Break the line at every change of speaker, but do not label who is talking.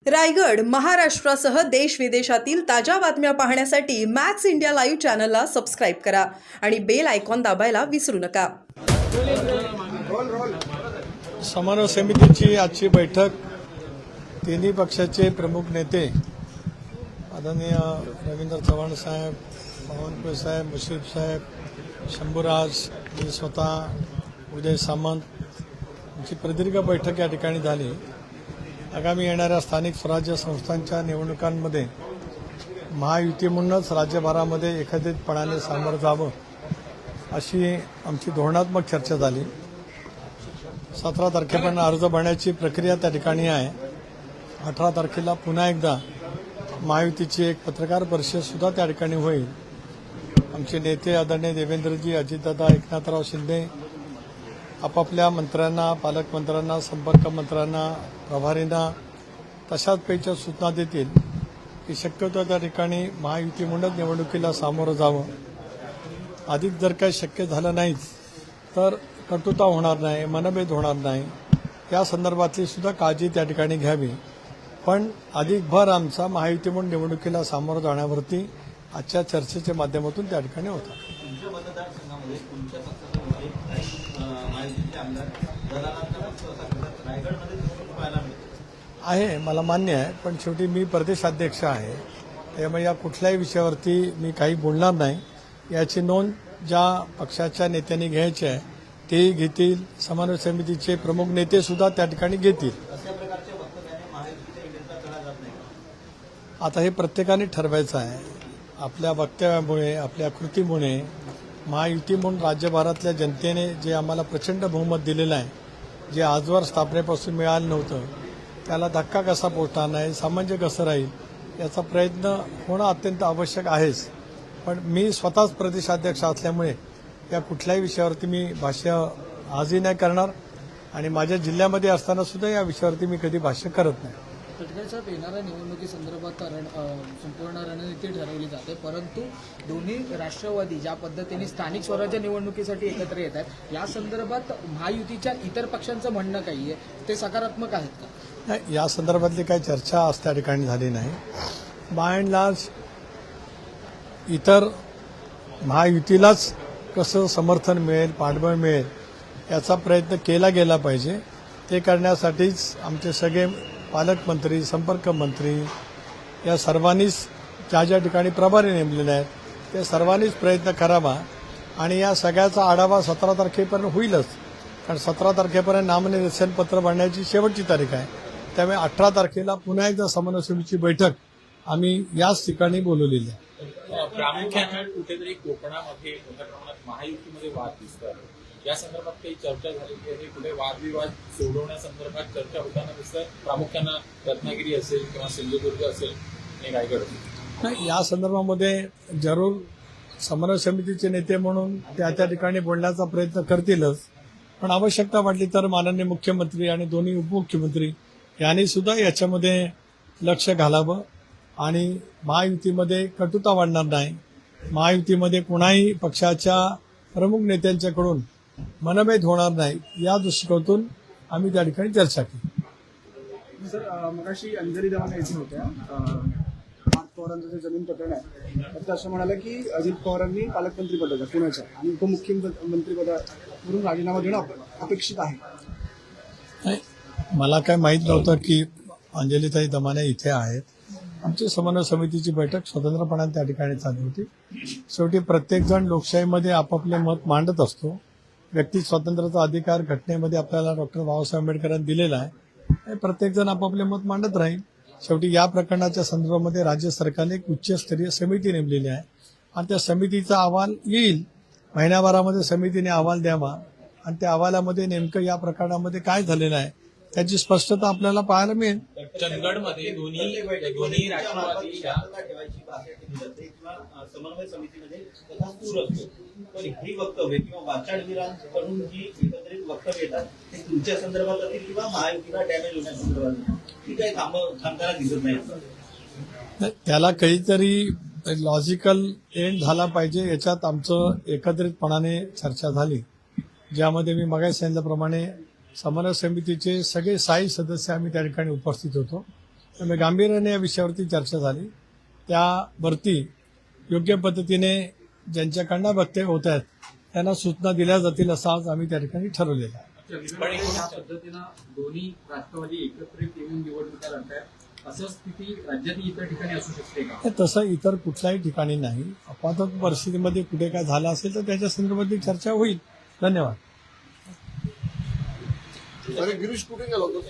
रायगड महाराष्ट्रासह देश विदेशातील ताज्या बातम्या पाहण्यासाठी मॅक्स इंडिया लाईव्ह चॅनलला सबस्क्राईब करा आणि बेल आयकॉन दाबायला विसरू नका।
समन्वय समितीची आजची बैठक तिन्ही पक्षाचे प्रमुख नेते आदरणीय रवींद्र चव्हाण साहेब, बावनकुळे साहेब, मुश्रीफ साहेब, शंभूराज, मी स्वतः, उदय सामंत यांची प्रदीर्घ बैठक या ठिकाणी झाली। आगामी येणाऱ्या स्थानिक स्वराज्य संस्थांच्या निवडणुकांमध्ये महायुती म्हणूनच राज्यभरामध्ये एकत्रितपणाने सामोरं जावं अशी आमची धोरणात्मक चर्चा झाली। 17 तारखेपर्यंत अर्ज भरण्याची प्रक्रिया त्या ठिकाणी आहे। 18 तारखेला पुन्हा एकदा महायुतीची एक पत्रकार परिषद सुद्धा त्या ठिकाणी होईल। आमचे नेते आदरणीय देवेंद्रजी, अजितदादा, एकनाथराव शिंदे आपापल्या मंत्र्यांना, पालकमंत्र्यांना, संपर्क मंत्र्यांना, प्रभारींना तशाच पैकी सूचना देतील की शक्यतो त्या ठिकाणी महायुती म्हणूनच निवडणुकीला सामोरं जावं। अधिक जर काही शक्य झालं नाहीच तर कटुता होणार नाही, मनभेद होणार नाही, या संदर्भातली सुद्धा काळजी त्या ठिकाणी घ्यावी। पण अधिक भर आमचा महायुती म्हणून निवडणुकीला सामोरं जाण्यावरती आजच्या चर्चेच्या माध्यमातून त्या ठिकाणी होता। आहे, मला मान्य आहे, पण शेवटी मी प्रदेशाध्यक्ष आहे, त्यामुळे या कुठल्याही विषयावरती मी काही बोलणार नाही। याची नोंद ज्या पक्षाच्या नेत्यांनी घ्यायची आहे तेही घेतील, समन्वय समितीचे प्रमुख नेते सुद्धा त्या ठिकाणी घेतील। आता हे प्रत्येकाने ठरवायचं आहे। आपल्या वक्तव्यामुळे, आपल्या कृतीमुळे महायुती म्हणून राज्यभरातल्या जनतेने जे आम्हाला प्रचंड बहुमत दिलेलं आहे, जे आजवर स्थापनेपासून मिळालं नव्हतं, त्याला धक्का कसा पोचणार नाही, सामंजस्य कसं राहील, याचा प्रयत्न होणं अत्यंत आवश्यक आहेच। पण मी स्वतःच प्रदेशाध्यक्ष असल्यामुळे या कुठल्याही विषयावरती मी भाष्य आजही नाही करणार आणि माझ्या जिल्ह्यामध्ये असताना सुद्धा या विषयावरती मी कधी भाष्य करत नाही।
तटकरे साहेब, येणाऱ्या निवडणुकीसंदर्भात संपूर्ण रणनीती ठरवली जाते, परंतु दोन्ही राष्ट्रवादी ज्या पद्धतीने स्थानिक स्वराज्य निवडणुकीसाठी एकत्र येत आहेत, या संदर्भात महायुतीच्या इतर पक्षांचं म्हणणं काही आहे, ते सकारात्मक आहेत का?
नाही, या संदर्भातली काही चर्चा आज त्या ठिकाणी झाली नाही। बाय अँड लार्ज इतर महायुतीलाच कसं समर्थन मिळेल, पाठबळ मिळेल, याचा प्रयत्न केला गेला पाहिजे। ते करण्यासाठीच आमचे सगळे पालकमंत्री, संपर्क मंत्री या सर्वांनीच ज्या ज्या ठिकाणी प्रभारी नेमलेले आहेत ते सर्वांनीच प्रयत्न करावा आणि या सगळ्याचा आढावा 17 तारखेपर्यंत होईलच, कारण 17 तारखेपर्यंत नामनिर्देशन पत्र भरण्याची शेवटची तारीख आहे। त्यामुळे 18 तारखेला पुन्हा एकदा समन्वय समितीची बैठक आम्ही याच ठिकाणी बोलवलेली आहे।
प्रामुख्याने कुठेतरी कोकणामध्ये मोठ्या प्रमाणात महायुतीमध्ये वाद दिसतात, या संदर्भात काही चर्चा झालेली आहे? कुठे वादविवाद सोडवण्यासंदर्भात चर्चा होताना दिसतात, प्रामुख्याने रत्नागिरी असेल किंवा सिंधुदुर्ग असेल आणि रायगड असेल?
नाही, या संदर्भामध्ये जरूर समन्वय समितीचे नेते म्हणून त्या ठिकाणी बोलण्याचा प्रयत्न करतीलच, पण आवश्यकता वाटली तर माननीय मुख्यमंत्री आणि दोन्ही उपमुख्यमंत्री यांनी सुद्धा याच्यामध्ये लक्ष घालावं आणि महायुतीमध्ये कटुता वाढणार नाही, महायुतीमध्ये कोणाही पक्षाच्या प्रमुख नेत्यांच्याकडून मनभेद होणार नाही, या दृष्टिकोनातून आम्ही त्या ठिकाणी चर्चा केली।
सर, मगाशी अंजली दवाने येथे होत्या, पार्थ पवारांचं जे जमीन प्रकरण आहे, तर ते असं म्हणाले की अजित पवारांनी पालकमंत्रीपदाचा पुण्याच्या आणि उपमुख्यमंत्रीपदावरून राजीनामा देणं अपेक्षित आहे।
नाही, मला काय माहीत नव्हतं की अंजलीताई दमाने इथे आहेत। आमची समन्वय समितीची बैठक स्वतंत्रपणाने त्या ठिकाणी चालू होती। शेवटी प्रत्येकजण लोकशाहीमध्ये आपापले मत मांडत असतो। व्यक्ती स्वातंत्र्याचा अधिकार घटनेमध्ये आपल्याला डॉक्टर बाबासाहेब आंबेडकरांनी दिलेला आहे, प्रत्येकजण आपापले मत मांडत राहील। शेवटी या प्रकरणाच्या संदर्भामध्ये राज्य सरकारने एक उच्चस्तरीय समिती नेमलेली आहे आणि त्या समितीचा अहवाल येईल। महिन्याभरामध्ये समितीने अहवाल द्यावा आणि त्या अहवालामध्ये नेमकं या प्रकरणामध्ये काय झालेलं आहे त्याची स्पष्टता आपल्याला पाहायला मिळेल।
चंदगडमध्ये दोन्ही राष्ट्रवादीच्या
समन्वय समितीमध्ये तसा सूर असतो, पण ही वक्तव्य किंवा वाचाडवीरांकडून जी एकत्रित वक्तव्य येतात ते तुमच्या संदर्भात असतील किंवा महायुतीला डॅमेज होण्यासंदर्भात, ती काही थांबताना दिसत नाही।
त्याला काहीतरी लॉजिकल एंड झाला पाहिजे, याच्यात आमचं एकत्रितपणाने चर्चा झाली, ज्यामध्ये मी मगाशी सांगितल्याप्रमाणे समन्वय समितीचे सगळे 6 सदस्य आम्ही त्या ठिकाणी उपस्थित होतो। त्यामुळे गांभीर्याने या विषयावरती चर्चा झाली. त्यावरती योग्य पद्धतीने ज्यांच्याकडनं वक्तव्य होत आहेत त्यांना सूचना दिल्या जातील असं आज आम्ही त्या ठिकाणी ठरवलेलं आहे.
पण या पद्धतीनं दोन्ही राष्ट्रवादी एकत्रित येऊन निवडणुका लढतायत असं स्थिती राज्यातील इतर ठिकाणी असू शकते का?
हे तसं इतर कुठल्याही ठिकाणी नाही. आपातच परिस्थितीमध्ये कुठे काय झालं असेल तर त्याच्या संदर्भातली चर्चा होईल. धन्यवाद.
अरे गिरीश कुठे गेला होता?